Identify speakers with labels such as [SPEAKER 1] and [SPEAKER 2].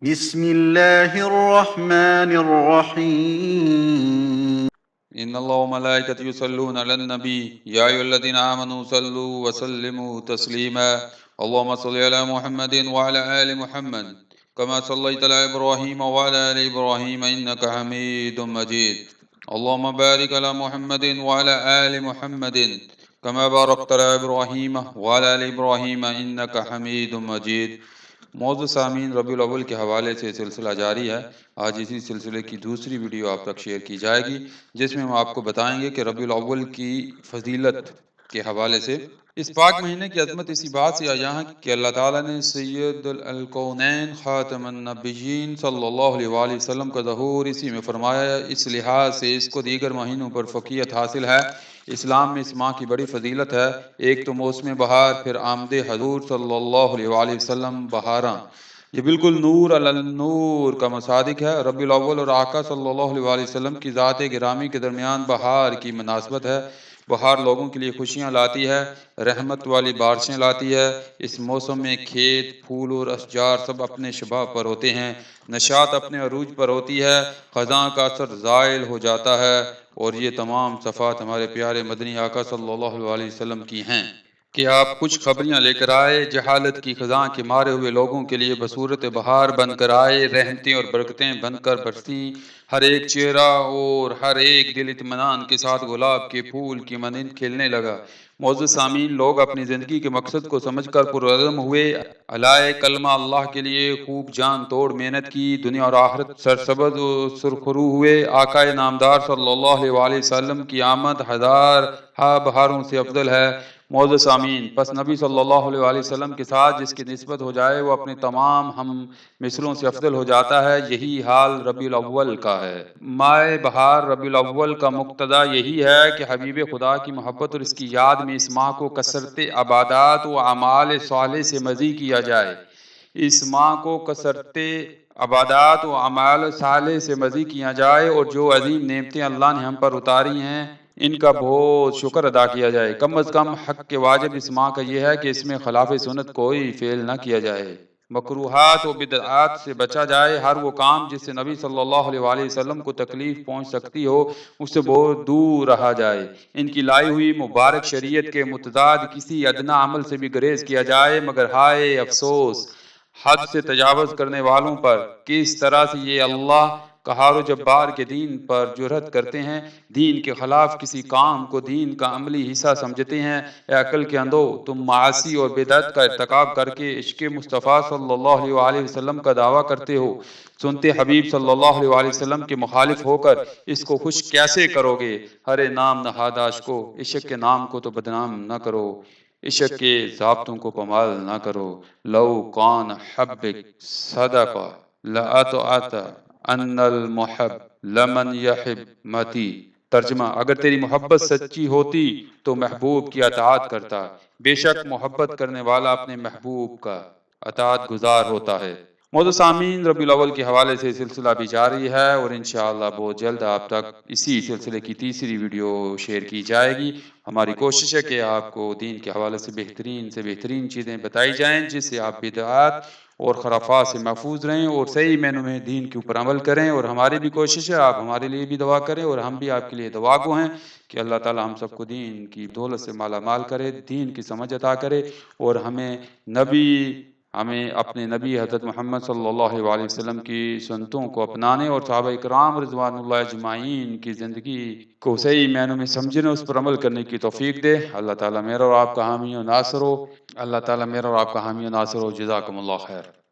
[SPEAKER 1] بسم الله الرحمن الرحيم.
[SPEAKER 2] إن الله وملائكته يصلون على النبي يا أيها الذين آمنوا صلوا وسلموا تسليما اللهم صل على محمد وعلى آل محمد كما صليت على إبراهيم وعلى آل إبراهيم إنك حميد مجيد اللهم بارك على محمد وعلى آل محمد كما باركت على إبراهيم وعلى آل إبراهيم إنك حميد مجيد. معزز سامعین، ربیع الاول کے حوالے سے سلسلہ جاری ہے. آج اسی سلسلے کی دوسری ویڈیو آپ تک شیئر کی جائے گی، جس میں ہم آپ کو بتائیں گے کہ ربیع الاول کی فضیلت کے حوالے سے. اس پاک مہینے کی عظمت اسی بات سے آیا ہے کہ اللہ تعالیٰ نے سید الکونین خاتم النبیین صلی اللہ علیہ وآلہ وسلم کا ظہور اسی میں فرمایا. اس لحاظ سے اس کو دیگر مہینوں پر فوقیت حاصل ہے. اسلام میں اس ماہ کی بڑی فضیلت ہے. ایک تو موسم بہار، پھر آمد حضور صلی اللہ علیہ وآلہ وسلم بہاراں. یہ بالکل نور علی النور کا مصادق ہے. ربیع الاول اور آقا صلی اللہ علیہ وآلہ وسلم کی ذات گرامی کے درمیان بہار کی مناسبت ہے. بہار لوگوں کے لیے خوشیاں لاتی ہے، رحمت والی بارشیں لاتی ہے. اس موسم میں کھیت، پھول اور اشجار سب اپنے شباب پر ہوتے ہیں، نشاط اپنے عروج پر ہوتی ہے، خزاں کا اثر زائل ہو جاتا ہے. اور یہ تمام صفات ہمارے پیارے مدنی آقا صلی اللہ علیہ وسلم کی ہیں کہ آپ کچھ خبریاں لے کر آئے، جہالت کی خزاں کے مارے ہوئے لوگوں کے لیے بصورت بہار بن کر آئے، رحمتیں اور برکتیں بن کر برسیں. ہر ایک چہرہ اور ہر ایک دل اطمینان کے ساتھ گلاب کے پھول کی مانند کھلنے لگا. معزز سامعین، لوگ اپنی زندگی کے مقصد کو سمجھ کر پرعزم ہوئے، علائے کلمہ اللہ کے لیے خوب جان توڑ محنت کی، دنیا اور آخرت سرسبز و سرخرو ہوئے. آقا نامدار صلی اللہ علیہ وآلہ وسلم کی آمد ہزار بہاروں سے افضل ہے. معزز سامعین، پس نبی صلی اللہ علیہ وآلہ وسلم کے ساتھ جس کی نسبت ہو جائے وہ اپنے تمام ہم مثلوں سے افضل ہو جاتا ہے. یہی حال ربیع الاول کا ہے. ماہ بہار ربیع الاول کا مقتضا یہی ہے کہ حبیب خدا کی محبت اور اس کی یاد میں اس ماہ کو کثرت عبادات و اعمال صالح سے مزید کیا جائے. اس ماہ کو کثرت عبادات و اعمال صالح سے مزید کیا جائے اور جو عظیم نعمتیں اللہ نے ہم پر اتاری ہیں ان کا بہت شکر ادا کیا جائے. کم از کم حق کے واجب اس ماہ کا یہ ہے کہ اس میں خلاف سنت کوئی فعل نہ کیا جائے، مکروہات و بدعات سے بچا جائے. ہر وہ کام جس سے نبی صلی اللہ علیہ وآلہ وسلم کو تکلیف پہنچ سکتی ہو اس سے بہت دور رہا جائے. ان کی لائی ہوئی مبارک شریعت کے متضاد کسی ادنا عمل سے بھی گریز کیا جائے. مگر ہائے افسوس حد سے تجاوز کرنے والوں پر، کس طرح سے یہ اللہ قہار و جبار کے دین پر جرأت کرتے ہیں، دین کے خلاف کسی کام کو دین کا عملی حصہ سمجھتے ہیں. اے عقل کے اندھو، تم معاصی اور بدعت کا ارتکاب کر کے عشق مصطفیٰ صلی اللہ علیہ وآلہ وسلم کا دعویٰ کرتے ہو. سنتے حبیب صلی اللہ علیہ وآلہ وسلم کے مخالف ہو کر اس کو خوش کیسے کرو گے؟ ہر نام نہاد عاشقو، عشق کے نام کو تو بدنام نہ کرو، عشق کے ضابطوں کو پامال نہ کرو. لو کان حبک صدق لأطعت ان المحب لمن یحب متی. ترجمہ: اگر تیری محبت سچی ہوتی تو محبوب کی اطاعت کرتا. بے شک محبت کرنے والا اپنے محبوب کا اطاعت گزار ہوتا ہے. معزز سامعین، ربیع الاول کے حوالے سے سلسلہ بھی جاری ہے اور انشاءاللہ بہت جلد آپ تک اسی سلسلے کی تیسری ویڈیو شیئر کی جائے گی. ہماری کوشش ہے کہ آپ کو دین کے حوالے سے بہترین چیزیں بتائی جائیں جس سے آپ بدعات اور خرافات سے محفوظ رہیں اور صحیح معنوں میں دین کے اوپر عمل کریں. اور ہماری بھی کوشش ہے آپ ہمارے لیے بھی دعا کریں اور ہم بھی آپ کے لیے دعا گو ہیں کہ اللہ تعالی ہم سب کو دین کی دولت سے مالا مال کرے، دین کی سمجھ عطا کرے اور ہمیں اپنے نبی حضرت محمد صلی اللہ علیہ وسلم کی سنتوں کو اپنانے اور صحابہ کرام رضوان اللہ اجمعین کی زندگی کو صحیح معنوں میں سمجھنے، اس پر عمل کرنے کی توفیق دے. اللہ تعالیٰ میرا اور آپ کا حامی و ناصر ہو. اللہ تعالیٰ میرا اور آپ کا حامی و ناصر ہو. جزاکم اللہ خیر.